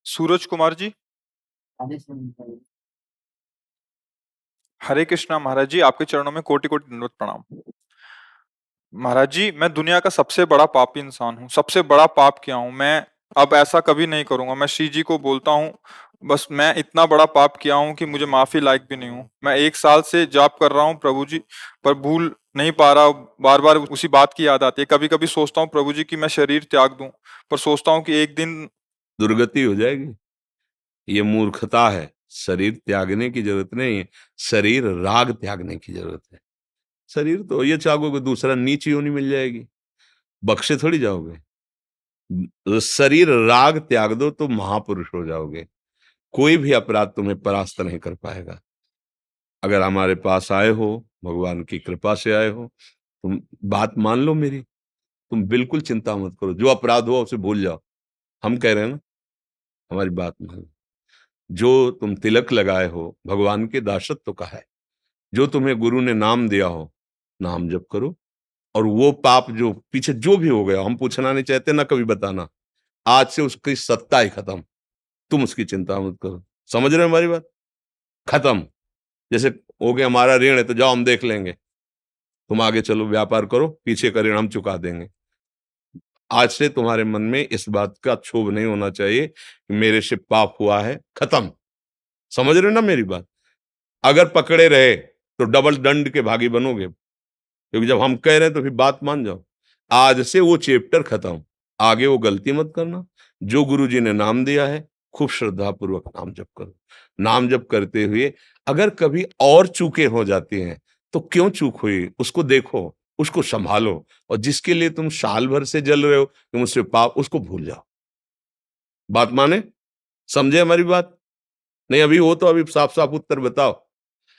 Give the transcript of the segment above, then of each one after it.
सूरज कुमार जी। हरे कृष्णा महाराज जी, आपके चरणों में कोटि कोटि दंडवत प्रणाम। महाराज जी, मैं दुनिया का सबसे बड़ा पापी इंसान हूँ, सबसे बड़ा पाप किया हूँ मैं। अब ऐसा कभी नहीं करूंगा। मैं श्री जी को बोलता हूँ, बस मैं इतना बड़ा पाप किया हूँ कि मुझे माफी लायक भी नहीं हूँ। मैं 1 साल से जाप कर रहा हूँ प्रभु जी, पर भूल नहीं पा रहा। बार बार उसी बात की याद आती है। कभी कभी सोचता हूँ प्रभु जी कि मैं शरीर त्याग दूं, पर सोचता हूँ कि एक दिन दुर्गति हो जाएगी। ये मूर्खता है। शरीर त्यागने की जरूरत नहीं है, शरीर राग त्यागने की जरूरत है। शरीर तो ये चाहोगे दूसरा नीच योनि मिल जाएगी, बख्शे थोड़ी जाओगे। शरीर राग त्याग दो तो महापुरुष हो जाओगे। कोई भी अपराध तुम्हें परास्त नहीं कर पाएगा। अगर हमारे पास आए हो, भगवान की कृपा से आए हो, तुम बात मान लो मेरी। तुम बिल्कुल चिंता मत करो, जो अपराध हुआ उसे भूल जाओ। हम कह रहे हैं ना, हमारी बात मान लो। जो तुम तिलक लगाए हो, भगवान के दासत्व का है। जो तुम्हें गुरु ने नाम दिया हो, नाम जप करो। और वो पाप जो पीछे जो भी हो गया, हम पूछना नहीं चाहते ना कभी बताना। आज से उसकी सत्ता ही खत्म। तुम उसकी चिंता मत करो। समझ रहे हो हमारी बात? खत्म। जैसे हो गया हमारा ऋण है तो जाओ हम देख लेंगे, तुम आगे चलो व्यापार करो, पीछे का ऋण हम चुका देंगे। आज से तुम्हारे मन में इस बात का क्षोभ नहीं होना चाहिए कि मेरे से पाप हुआ है। खत्म। समझ रहे हो ना मेरी बात? अगर पकड़े रहे तो डबल दंड के भागी बनोगे, क्योंकि जब हम कह रहे हैं तो फिर बात मान जाओ। आज से वो चैप्टर खत्म। आगे वो गलती मत करना। जो गुरु जी ने नाम दिया है, खूब श्रद्धा पूर्वक नाम जप करो। नाम जप करते हुए अगर कभी और चूकें हो जाती हैं तो क्यों चूक हुई उसको देखो, उसको संभालो। और जिसके लिए तुम साल भर से जल रहे हो कि मुझसे पाप, उसको भूल जाओ। बात माने? समझे हमारी बात? नहीं अभी हो तो अभी साफ साफ उत्तर बताओ।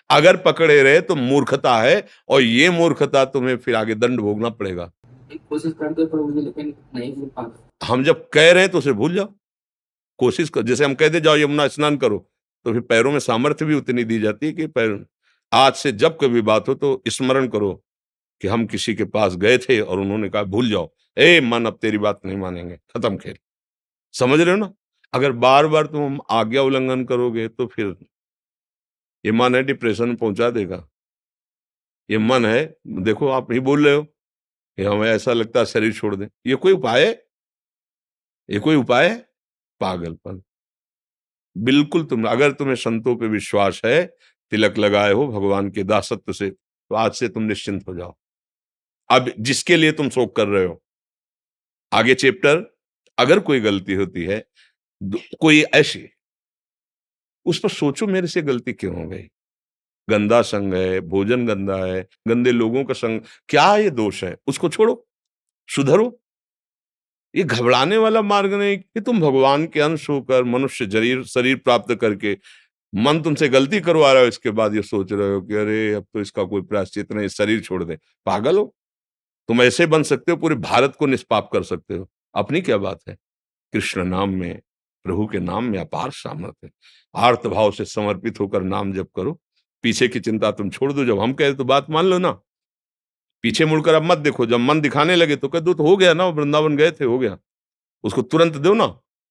अगर पकड़े रहे तो मूर्खता है, और ये मूर्खता तुम्हें फिर आगे दंड भोगना पड़ेगा। कोशिश करते हैं प्रभु जी, लेकिन नहीं हो पाता। हम जब कह रहे हैं तो उसे भूल जाओ। कोशिश कर, जैसे हम कहते जाओ यमुना स्नान करो, तो फिर पैरों में सामर्थ्य भी उतनी दी जाती है कि पैर। आज से जब कभी बात हो तो स्मरण करो कि हम किसी के पास गए थे और उन्होंने कहा भूल जाओ, ए मन अब तेरी बात नहीं मानेंगे, खत्म खेल। समझ रहे हो ना? अगर बार बार तुम आज्ञा उल्लंघन करोगे तो फिर ये मन है डिप्रेशन में पहुंचा देगा। ये मन है, देखो आप ही बोल रहे हो कि हमें ऐसा लगता है शरीर छोड़ दें। ये कोई उपाय है? ये कोई उपाय है? पागलपन। बिल्कुल तुम, अगर तुम्हें संतों पे विश्वास है, तिलक लगाए हो भगवान के दासत्व से, तो आज से तुम निश्चिंत हो जाओ। अब जिसके लिए तुम शोक कर रहे हो, आगे चैप्टर, अगर कोई गलती होती है, कोई ऐसी, उस पर सोचो मेरे से गलती क्यों हो गई। गंदा संग है, भोजन गंदा है, गंदे लोगों का संग, क्या ये दोष है? उसको छोड़ो, सुधरो। ये घबराने वाला मार्ग नहीं कि तुम भगवान के अंश होकर मनुष्य शरीर शरीर प्राप्त करके मन तुमसे गलती करवा रहा है, इसके बाद ये सोच रहे हो कि अरे अब तो इसका कोई प्रायश्चित नहीं, शरीर छोड़ दे। पागल हो? तुम ऐसे बन सकते हो, पूरे भारत को निष्पाप कर सकते हो। अपनी क्या बात है? कृष्ण नाम में, प्रभु के नाम में अपार सामर्थ्य है। आर्त भाव से समर्पित होकर नाम जप करो। पीछे की चिंता तुम छोड़ दो। जब हम कहे तो बात मान लो ना। पीछे मुड़कर अब मत देखो। जब मन दिखाने लगे तो कह दो तो हो गया ना, वृंदावन गए थे, हो गया। उसको तुरंत दो ना,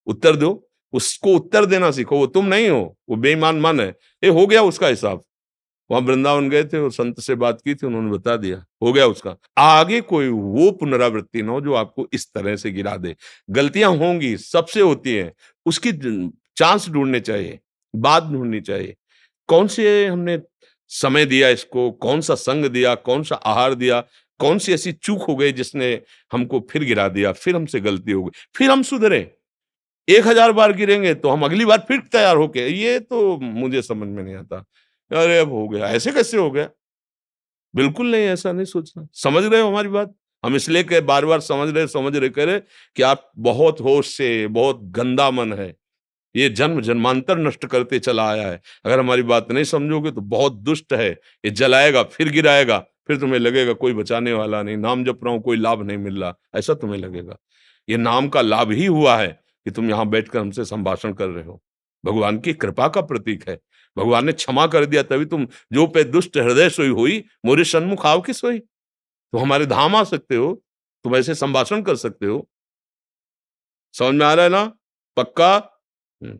उत्तर दो। उसको उत्तर देना सीखो। वो तुम नहीं हो, वो बेईमान मन है। ये हो गया उसका हिसाब। वहां वृंदावन गए थे और संत से बात की थी, उन्होंने बता दिया, हो गया उसका। आगे कोई वो पुनरावृत्ति ना हो जो आपको इस तरह से गिरा दे। गलतियां होंगी, सबसे होती हैं। उसकी चांस ढूंढने चाहिए, बात ढूंढनी चाहिए। कौन से हमने समय दिया इसको, कौन सा संग दिया, कौन सा आहार दिया, कौन सी ऐसी चूक हो गई जिसने हमको फिर गिरा दिया, फिर हमसे गलती हो गई, फिर हम सुधरे। 1000 बार गिरेंगे तो हम अगली बार फिर तैयार होके, ये तो मुझे समझ में नहीं आता। अरे अब हो गया, ऐसे कैसे हो गया? बिल्कुल नहीं, ऐसा नहीं सोचना। समझ रहे हो हमारी बात? हम इसलिए कह बार बार समझ रहे कह रहे कि आप बहुत होश से, बहुत गंदा मन है, ये जन्म जन्मांतर नष्ट करते चला आया है। अगर हमारी बात नहीं समझोगे तो बहुत दुष्ट है। ये जलाएगा, फिर गिराएगा, फिर तुम्हें लगेगा कोई बचाने वाला नहीं, नाम जप रहा हूं कोई लाभ नहीं मिल रहा, ऐसा तुम्हें लगेगा। ये नाम का लाभ ही हुआ है कि तुम यहां बैठकर हमसे संभाषण कर रहे हो। भगवान की कृपा का प्रतीक है। भगवान ने क्षमा कर दिया, तभी तुम जो पे दुष्ट हृदय सोई हुई, मोरे सन्मुख आओ की सोई। तुम हमारे धाम आ सकते हो, तुम ऐसे संभाषण कर सकते हो। समझ में आ रहा है ना? पक्का? हम्म।